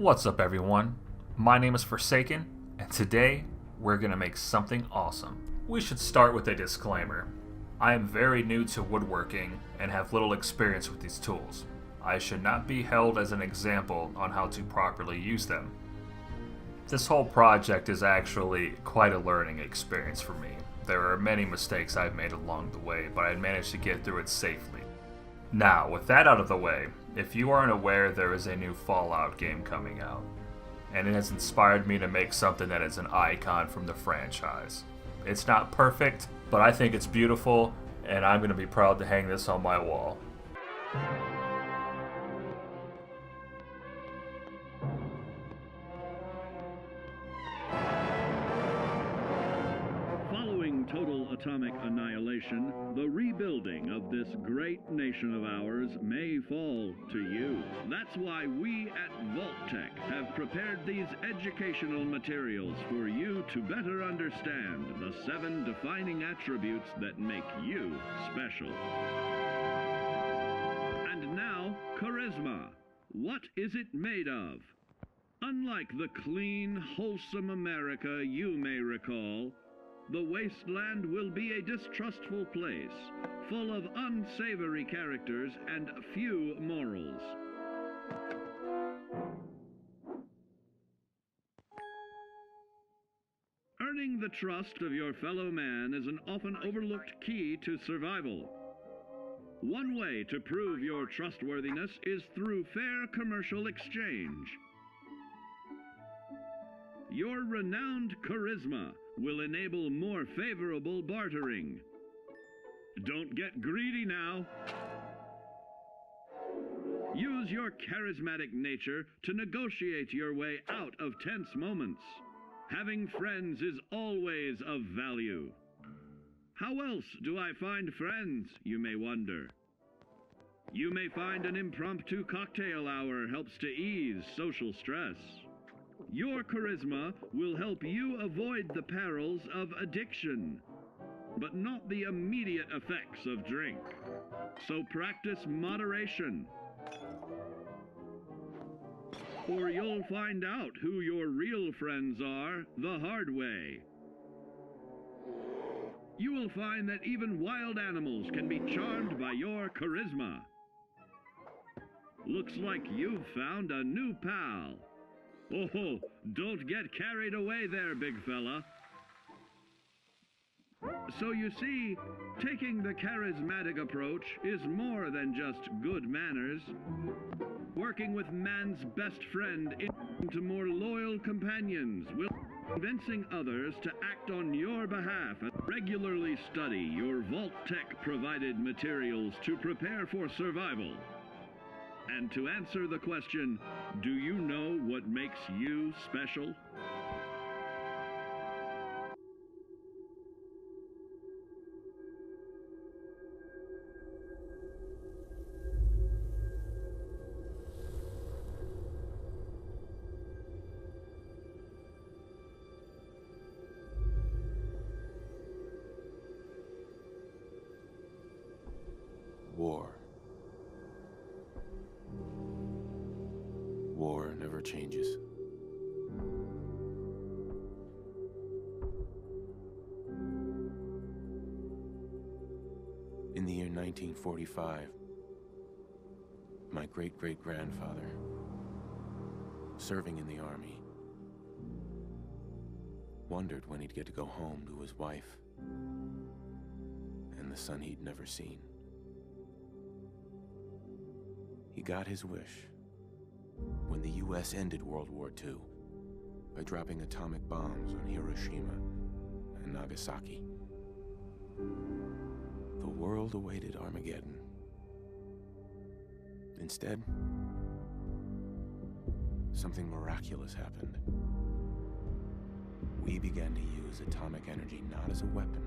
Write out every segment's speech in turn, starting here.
What's up, everyone? My name is Forsaken, and today we're gonna make something awesome. We should start with a disclaimer. I am very new to woodworking and have little experience with these tools. I should not be held as an example on how to properly use them. This whole project is actually quite a learning experience for me. There are many mistakes I've made along the way, but I managed to get through it safely. Now, with that out of the way, if you aren't aware, there is a new Fallout game coming out, and it has inspired me to make something that is an icon from the franchise. It's not perfect, but I think it's beautiful, and I'm going to be proud to hang this on my wall. Following total atomic annihilation, the rebuilding of this great nation of ours may fall to you. That's why we at Vault-Tec have prepared these educational materials for you to better understand the 7 defining attributes that make you special. And now, charisma. What is it made of? Unlike the clean, wholesome America you may recall, the wasteland will be a distrustful place, full of unsavory characters and few morals. Earning the trust of your fellow man is an often overlooked key to survival. One way to prove your trustworthiness is through fair commercial exchange. Your renowned charisma will enable more favorable bartering. Don't get greedy now. Use your charismatic nature to negotiate your way out of tense moments. Having friends is always of value. How else do I find friends, you may wonder? You may find an impromptu cocktail hour helps to ease social stress. Your charisma will help you avoid the perils of addiction, but not the immediate effects of drink. So practice moderation, or you'll find out who your real friends are the hard way. You will find that even wild animals can be charmed by your charisma. Looks like you've found a new pal. Oh, don't get carried away there, big fella. So you see, taking the charismatic approach is more than just good manners. Working with man's best friend into more loyal companions will convincing others to act on your behalf and regularly study your Vault-Tec provided materials to prepare for survival. And to answer the question, do you know what makes you special? War. War never changes. In the year 1945, my great-great-grandfather, serving in the army, wondered when he'd get to go home to his wife and the son he'd never seen. He got his wish when the U.S. ended World War II by dropping atomic bombs on Hiroshima and Nagasaki. The world awaited Armageddon. Instead, something miraculous happened. We began to use atomic energy not as a weapon,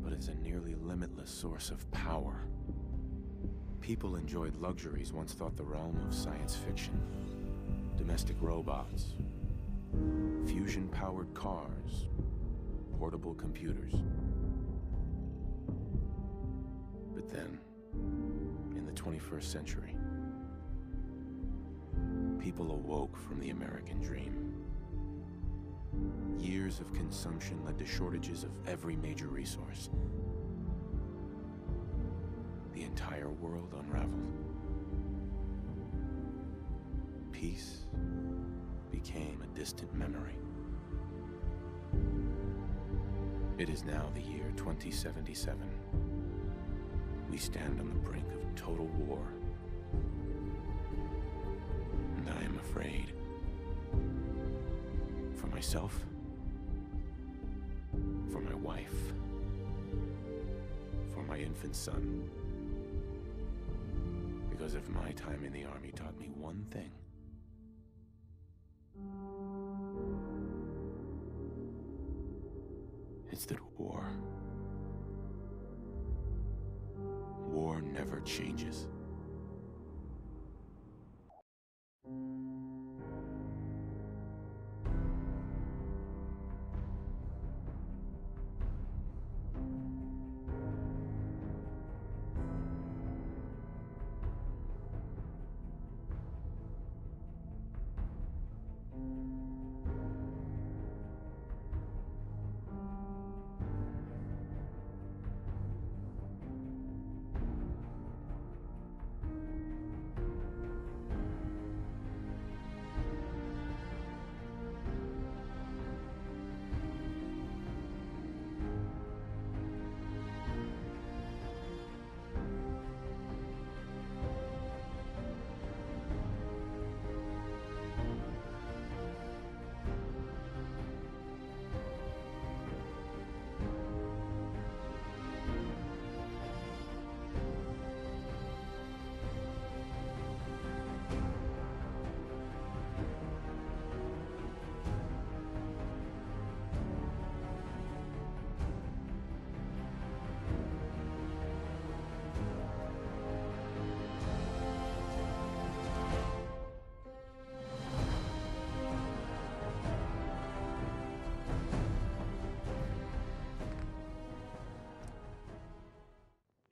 but as a nearly limitless source of power. People enjoyed luxuries once thought the realm of science fiction. Domestic robots, fusion-powered cars, portable computers. But then, in the 21st century, people awoke from the American dream. Years of consumption led to shortages of every major resource. The entire world unraveled. Peace became a distant memory. It is now the year 2077. We stand on the brink of total war. And I am afraid. For myself, for my wife, for my infant son. Because if my time in the army taught me one thing, it's that war never changes.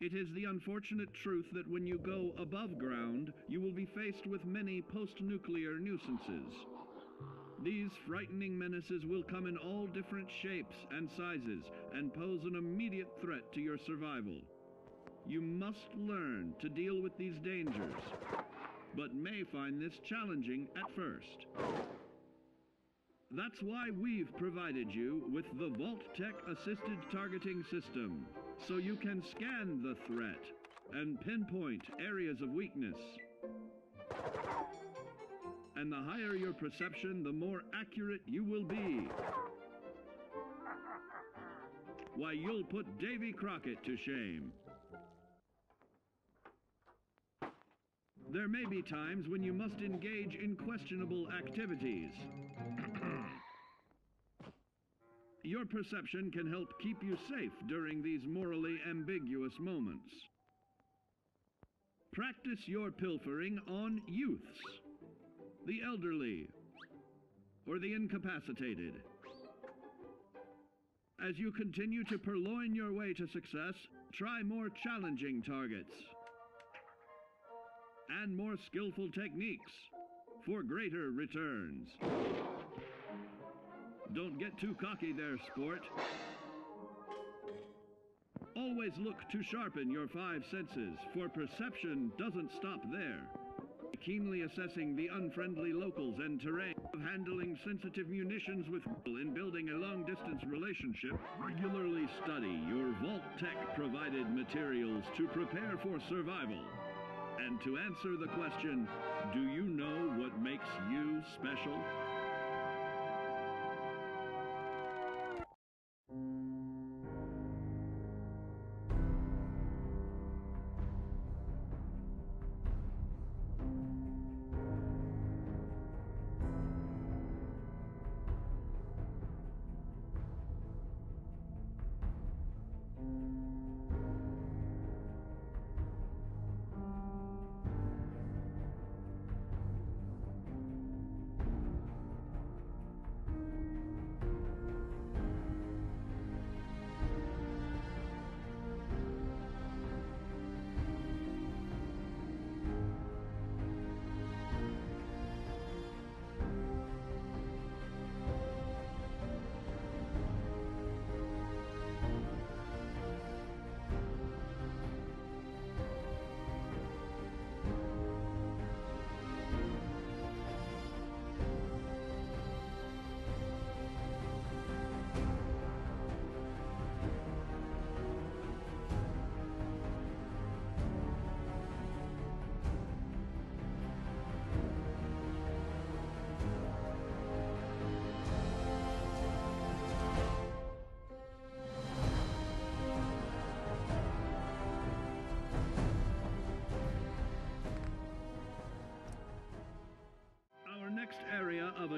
It is the unfortunate truth that when you go above ground, you will be faced with many post-nuclear nuisances. These frightening menaces will come in all different shapes and sizes and pose an immediate threat to your survival. You must learn to deal with these dangers, but may find this challenging at first. That's why we've provided you with the Vault-Tec Assisted Targeting System, so you can scan the threat and pinpoint areas of weakness. And the higher your perception, the more accurate you will be. Why, you'll put Davy Crockett to shame. There may be times when you must engage in questionable activities. Your perception can help keep you safe during these morally ambiguous moments. Practice your pilfering on youths, the elderly, or the incapacitated. As you continue to purloin your way to success, try more challenging targets and more skillful techniques for greater returns. Don't get too cocky there, sport. Always look to sharpen your five senses, for perception doesn't stop there. Keenly assessing the unfriendly locals and terrain, of handling sensitive munitions with in building a long-distance relationship, regularly study your Vault-Tec provided materials to prepare for survival. And to answer the question, do you know what makes you special?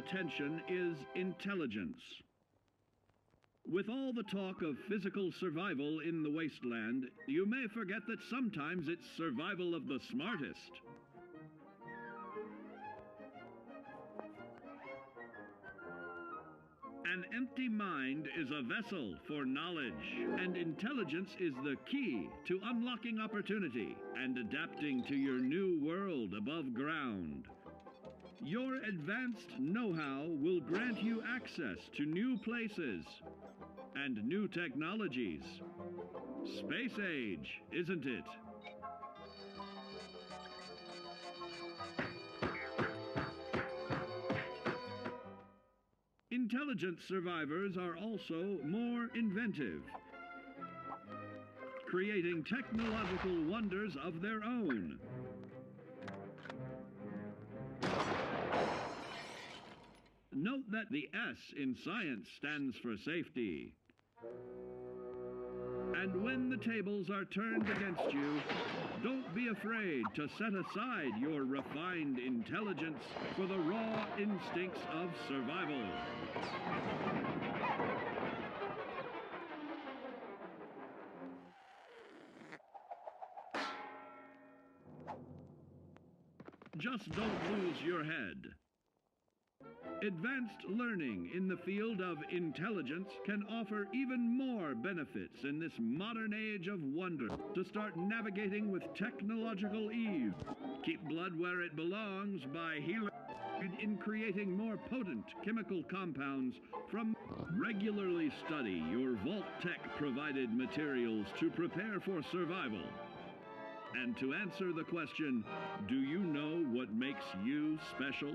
attention is intelligence. With all the talk of physical survival in the wasteland, you may forget that sometimes it's survival of the smartest. An empty mind is a vessel for knowledge, and intelligence is the key to unlocking opportunity and adapting to your new world above ground. Your advanced know-how will grant you access to new places and new technologies. Space age, isn't it? Intelligent survivors are also more inventive, creating technological wonders of their own. Note that the S in science stands for safety. And when the tables are turned against you, don't be afraid to set aside your refined intelligence for the raw instincts of survival. Just don't lose your head. Advanced learning in the field of intelligence can offer even more benefits in this modern age of wonder. To start navigating with technological ease, keep blood where it belongs by healing in creating more potent chemical compounds from. Regularly study your Vault-Tec provided materials to prepare for survival. And to answer the question, do you know what makes you special?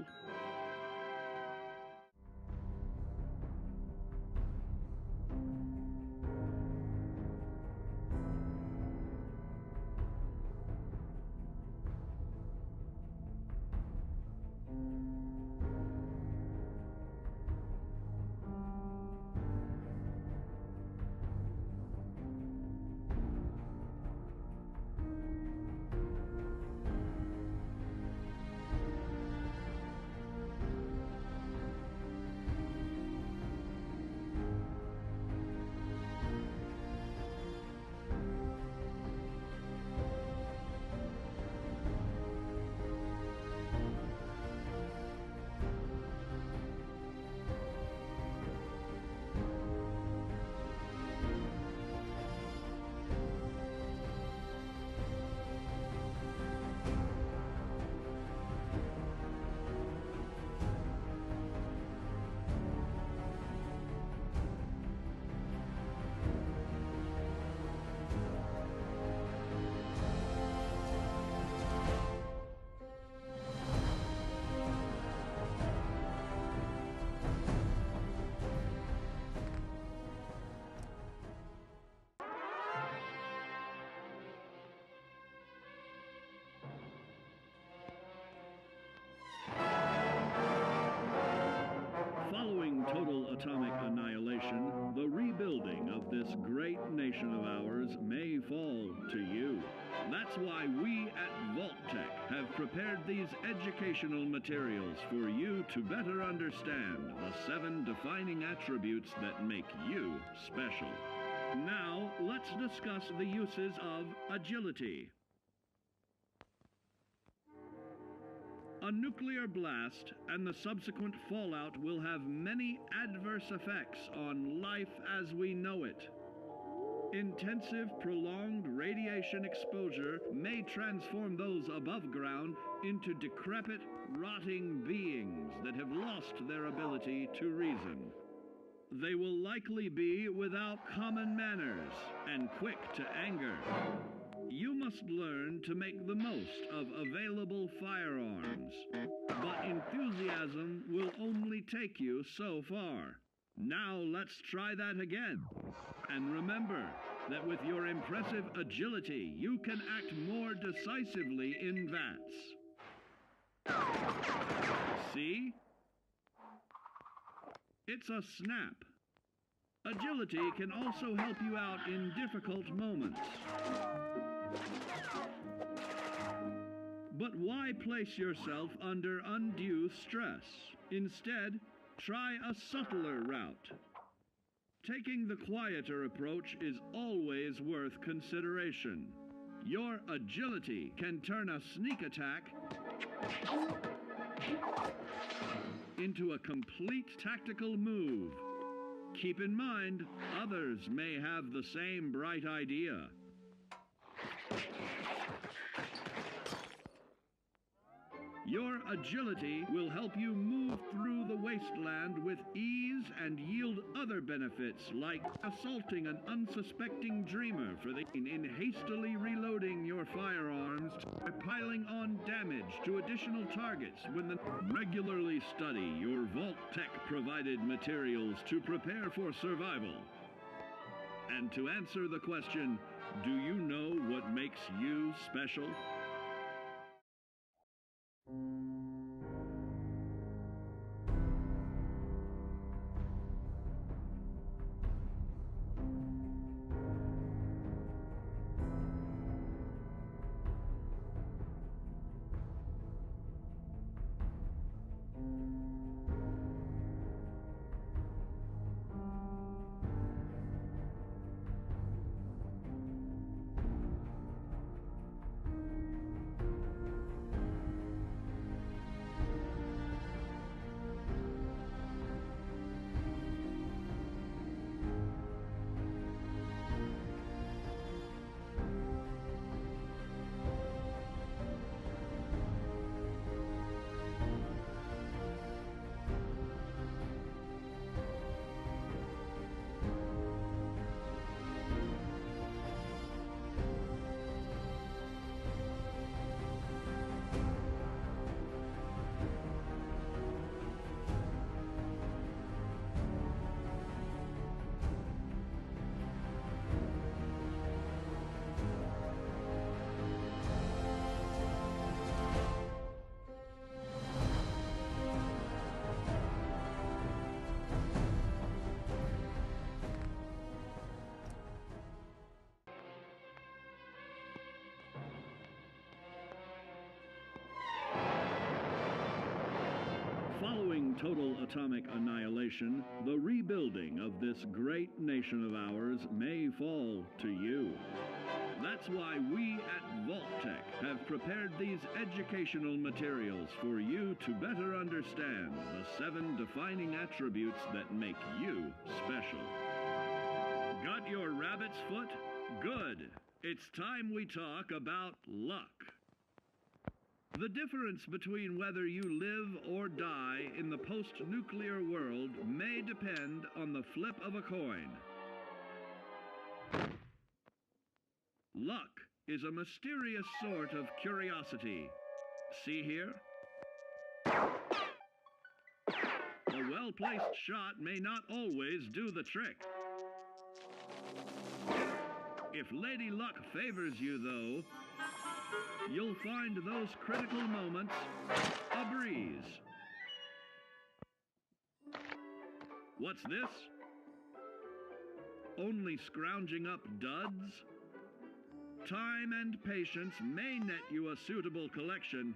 Following total atomic annihilation, the rebuilding of this great nation of ours may fall to you. That's why we at Vault-Tec have prepared these educational materials for you to better understand the 7 defining attributes that make you special. Now, let's discuss the uses of agility. A nuclear blast and the subsequent fallout will have many adverse effects on life as we know it. Intensive, prolonged radiation exposure may transform those above ground into decrepit, rotting beings that have lost their ability to reason. They will likely be without common manners and quick to anger. You must learn to make the most of available firearms, but enthusiasm will only take you so far. Now let's try that again. And remember that with your impressive agility, you can act more decisively in VATS. See? It's a snap. Agility can also help you out in difficult moments. But why place yourself under undue stress? Instead, try a subtler route. Taking the quieter approach is always worth consideration. Your agility can turn a sneak attack into a complete tactical move. Keep in mind, others may have the same bright idea. Your agility will help you move through the wasteland with ease and yield other benefits like assaulting an unsuspecting dreamer in hastily reloading your firearms by piling on damage to additional targets regularly study your Vault Tech provided materials to prepare for survival. And to answer the question, do you know what makes you special? Following total atomic annihilation, the rebuilding of this great nation of ours may fall to you. That's why we at Vault-Tec have prepared these educational materials for you to better understand the 7 defining attributes that make you special. Got your rabbit's foot? Good. It's time we talk about luck. The difference between whether you live or die in the post-nuclear world may depend on the flip of a coin. Luck is a mysterious sort of curiosity. See here? A well-placed shot may not always do the trick. If Lady Luck favors you, though, you'll find those critical moments a breeze. What's this? Only scrounging up duds? Time and patience may net you a suitable collection,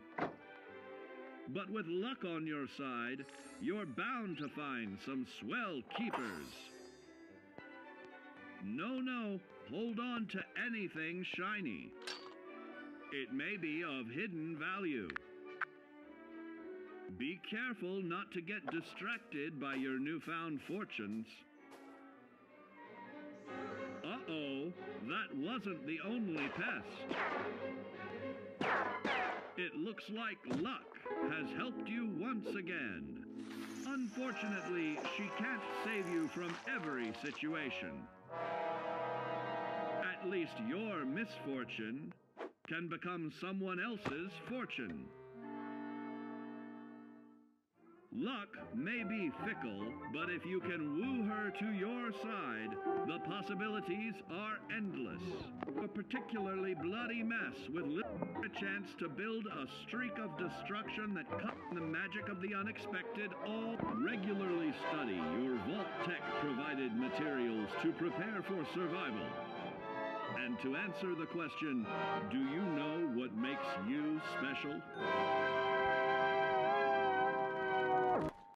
but with luck on your side, you're bound to find some swell keepers. No, hold on to anything shiny. It may be of hidden value. Be careful not to get distracted by your newfound fortunes. Uh-oh, that wasn't the only pest. It looks like luck has helped you once again. Unfortunately, she can't save you from every situation. At least your misfortune can become someone else's fortune. Luck may be fickle, but if you can woo her to your side, the possibilities are endless. A particularly bloody mess with a chance to build a streak of destruction that cuts the magic of the unexpected. All regularly study your Vault-Tec provided materials to prepare for survival. And to answer the question, do you know what makes you special?